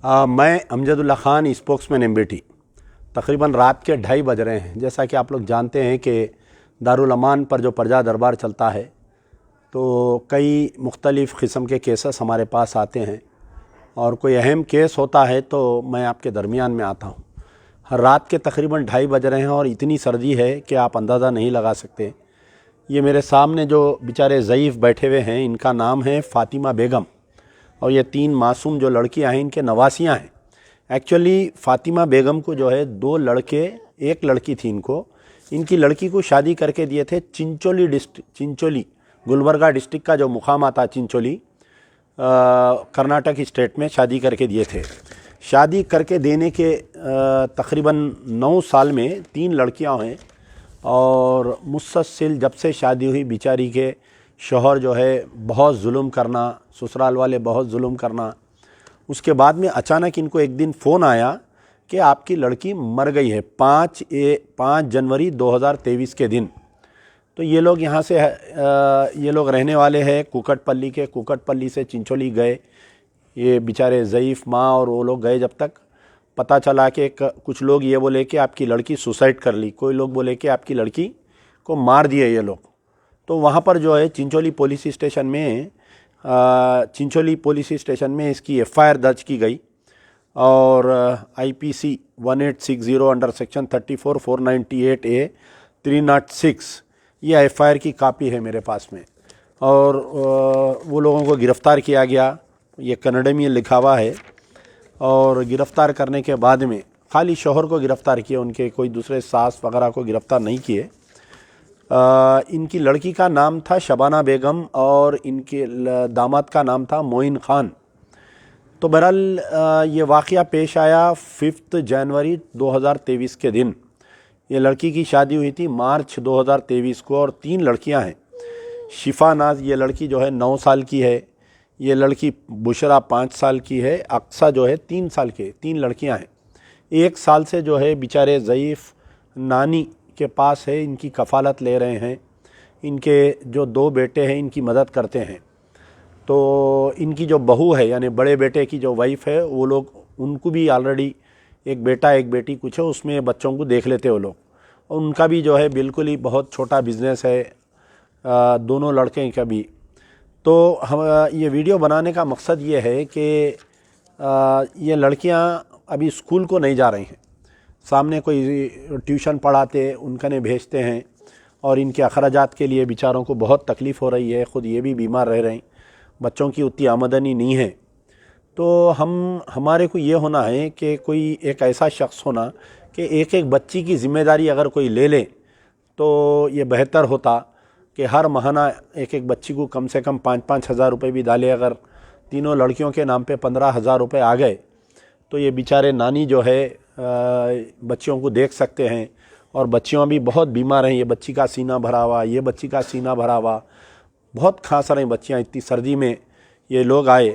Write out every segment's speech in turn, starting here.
मैं Amjadullah Khan spokesman MBT. तकरीबन रात के 2:30 बज रहे हैं। जैसा कि आप लोग जानते हैं कि दारुल अमान पर जो प्रजा दरबार चलता है तो कई मुख्तलिफ़ किस्म के केसेस हमारे पास आते हैं और कोई अहम केस होता है तो मैं आपके दरमियान में आता हूँ। हर रात के तकरीबन 2:30 बज रहे हैं और इतनी सर्दी है कि आप अंदाज़ा नहीं लगा सकते। ये मेरे सामने जो बेचारे ज़ईफ़ बैठे हुए हैं इनका नाम है फ़ातिमा बेगम और ये 3 मासूम जो लड़कियां हैं इनके नवासियां हैं। एक्चुअली फ़ातिमा बेगम को जो है 2 लड़के, एक लड़की थी इनकी लड़की को शादी करके दिए थे चिंचोली गुलबर्गा डिस्ट्रिक्ट का जो मुकाम आता चिंचोली कर्नाटक स्टेट में शादी करके दिए थे। शादी करके देने के तकरीबन 9 साल में 3 लड़कियां हैं और मुसलसल जब से शादी हुई बेचारी के शौहर जो है बहुत जुल्म करना, ससुराल वाले बहुत जुल्म करना। उसके बाद में अचानक इनको एक दिन फ़ोन आया कि आपकी लड़की मर गई है 5 जनवरी 2023 के दिन। तो ये लोग यहाँ से ये लोग रहने वाले हैं कुकटपल्ली के। कुकटपल्ली से चिंचोली गए ये बेचारे ज़ईफ़ माँ और वो लोग गए। जब तक पता चला कि कुछ लोग ये बोले कि आपकी लड़की सुसाइड कर ली, कोई लोग बोले कि आपकी लड़की को मार दिए ये लोग। तो वहाँ पर जो है चिंचोली पुलिस स्टेशन में इसकी एफआईआर दर्ज की गई और आईपीसी 1860 अंडर सेक्शन 34 498A 306 ये एफआईआर की कापी है मेरे पास में। और वो लोगों को गिरफ़्तार किया गया, ये कन्नड़ में लिखा हुआ है। और गिरफ़्तार करने के बाद में खाली शौहर को गिरफ़्तार किए, उनके कोई दूसरे सास वगैरह को गिरफ़्तार नहीं किए। इनकी लड़की का नाम था शबाना बेगम और इनके दामाद का नाम था मोइन ख़ान। तो बहरहाल ये वाक़या पेश आया 5 जनवरी 2023 के दिन। ये लड़की की शादी हुई थी मार्च 2023 को और 3 लड़कियां हैं। शिफा नाज ये लड़की जो है 9 साल की है, ये लड़की बुशरा 5 साल की है, अक्सा जो है 3 साल के। 3 लड़कियां हैं। 1 साल से जो है बेचारे ज़ईफ़ नानी के पास है, इनकी कफ़ालत ले रहे हैं। इनके जो 2 बेटे हैं इनकी मदद करते हैं। तो इनकी जो बहू है यानी बड़े बेटे की जो वाइफ़ है वो लोग, उनको भी ऑलरेडी एक बेटा एक बेटी कुछ है, उसमें बच्चों को देख लेते वो लोग। और उनका भी जो है बिल्कुल ही बहुत छोटा बिज़नेस है दोनों लड़के का भी। तो हम ये वीडियो बनाने का मकसद ये है कि ये लड़कियां अभी स्कूल को नहीं जा रही हैं, सामने कोई ट्यूशन पढ़ाते उनका ने भेजते हैं और इनके अखराजात के लिए बेचारों को बहुत तकलीफ़ हो रही है। ख़ुद ये भी बीमार रह रहे हैं, बच्चों की उतनी आमदनी नहीं है। तो हमारे को ये होना है कि कोई एक ऐसा शख्स होना कि एक एक बच्ची की ज़िम्मेदारी अगर कोई ले ले तो ये बेहतर होता कि हर महीना एक एक बच्ची को कम से कम 5-5 हज़ार रुपये भी डाले। अगर तीनों लड़कियों के नाम पे 15,000 रुपये आ गए तो ये बेचारे नानी जो है बच्चियों को देख सकते हैं। और बच्चियाँ भी बहुत बीमार हैं, ये बच्ची का सीना भरा हुआ, ये बच्ची का सीना भरा हुआ, बहुत खास रही बच्चियाँ। इतनी सर्दी में ये लोग आए।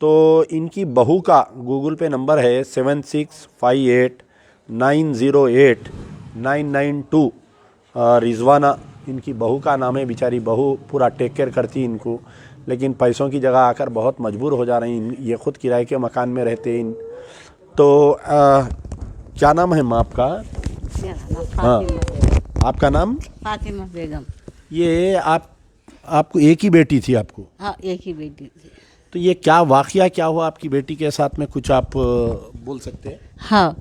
तो इनकी बहू का गूगल पे नंबर है 7658908992। रिजवाना इनकी बहू का नाम है। बेचारी बहू पूरा टेक केयर करती इनको, लेकिन पैसों की जगह आकर बहुत मजबूर हो जा रही हैं। ये ख़ुद किराए के मकान में रहते हैं। तो क्या नाम है माँ आपका? हाँ, आपका नाम? फातिमा बेगम। ये आपको एक ही बेटी थी आपको? हाँ, एक ही बेटी थी। तो ये क्या वाक़या क्या हुआ आपकी बेटी के साथ में, कुछ आप बोल सकते हैं? हाँ,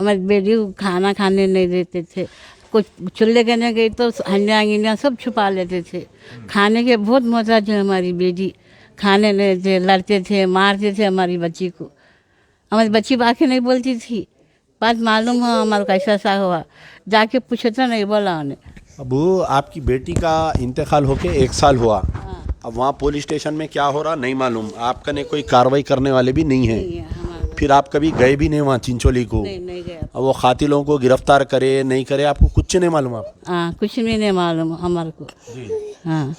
हमारी बेटी को खाना खाने नहीं देते थे। कुछ चूल्हे करने गई तो हंडिया गिंडिया सब छुपा लेते थे। खाने के बहुत मोहताज थे हमारी बेटी, खाने नहीं देते, लड़ते थे, मारते थे हमारी बच्ची को। हमारी बच्ची बाकी नहीं बोलती थी। बात मालूम हो हमारा कैसा सा हुआ, जाके पूछे तो नहीं बोला उन्हें। अब आपकी बेटी का इंतकाल होके 1 साल हुआ। अब वहाँ पुलिस स्टेशन में क्या हो रहा नहीं मालूम, आपका ने कोई कार्रवाई करने वाले भी नहीं है। फिर आप कभी गए भी नहीं वहाँ चिंचोली को? नहीं गया। अब वो कातिलों को गिरफ्तार करे नहीं करे आपको कुछ नहीं मालूम? आप? हाँ, कुछ भी नहीं मालूम हमारे को। हाँ,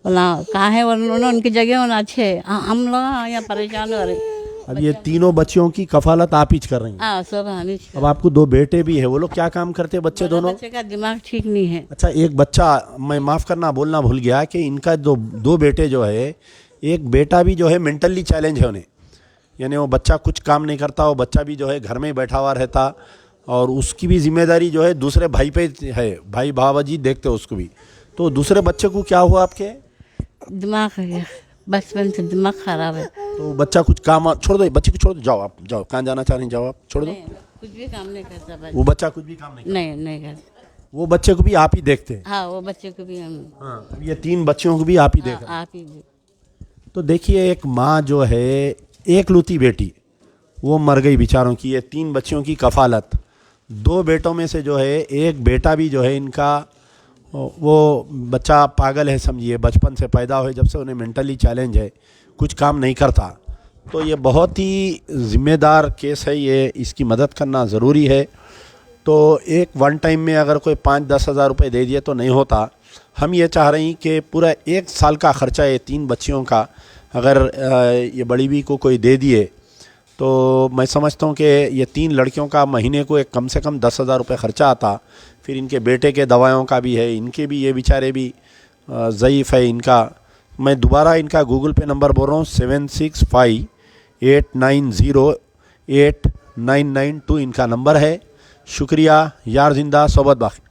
बोला कहाँ है उन्होंने, उनकी जगह होना अच्छे। हम लोग यहाँ परेशान हो रहे। अब ये तीनों बच्चियों की कफालत आप ही कर रही हैं? हाँ, सब हम ही। अब आपको 2 बेटे भी है, वो लोग क्या काम करते हैं बच्चे दोनों? बच्चे का दिमाग ठीक नहीं है। अच्छा, एक बच्चा, मैं माफ़ करना बोलना भूल गया कि इनका दो बेटे जो है, एक बेटा भी जो है मेंटली चैलेंज है उन्हें। यानी वो बच्चा कुछ काम नहीं करता, वो बच्चा भी जो है घर में ही बैठा हुआ रहता और उसकी भी जिम्मेदारी जो है दूसरे भाई पे है, भाई भावाजी देखते उसको भी। तो दूसरे बच्चे को क्या हुआ आपके? दिमाग है, बचपन से दिमाग खराब है। तो बच्चा कुछ काम छोड़ दो, बच्चे को छोड़ दो, जाओ आप, जाओ कहाँ जाना चाह रही हैं, जाओ आप, छोड़ दो। कुछ भी काम नहीं करता बस। वो बच्चा कुछ भी काम नहीं नहीं करता। करता। वो बच्चे को भी आप ही देखते हैं? हाँ, वो बच्चे को भी हम हाँ, ये 3 बच्चियों को भी आप ही देख रहे हैं। आप ही दे। तो देखिए एक माँ जो है, एकलौती बेटी, वो मर गई बेचारों की, ये 3 बच्चियों की कफालत। 2 बेटों में से जो है एक बेटा भी जो है इनका, वो बच्चा पागल है समझिए, बचपन से पैदा हुए जब से उन्हें मेंटली चैलेंज है, कुछ काम नहीं करता। तो ये बहुत ही ज़िम्मेदार केस है, ये इसकी मदद करना ज़रूरी है। तो एक वन टाइम में अगर कोई 5-10 हज़ार रुपये दे दिए तो नहीं होता। हम ये चाह रहे हैं कि पूरा 1 साल का ख़र्चा ये 3 बच्चियों का अगर ये बड़ी भी को कोई दे दिए तो मैं समझता हूँ कि ये 3 लड़कियों का महीने को एक कम से कम 10,000 रुपये ख़र्चा आता। फिर इनके बेटे के दवाइयों का भी है, इनके भी, ये बेचारे भी ज़ईफ़ है इनका। मैं दोबारा इनका गूगल पे नंबर बोल रहा हूँ, 7658908992 इनका नंबर है। शुक्रिया, यार जिंदा सोबत बाकी।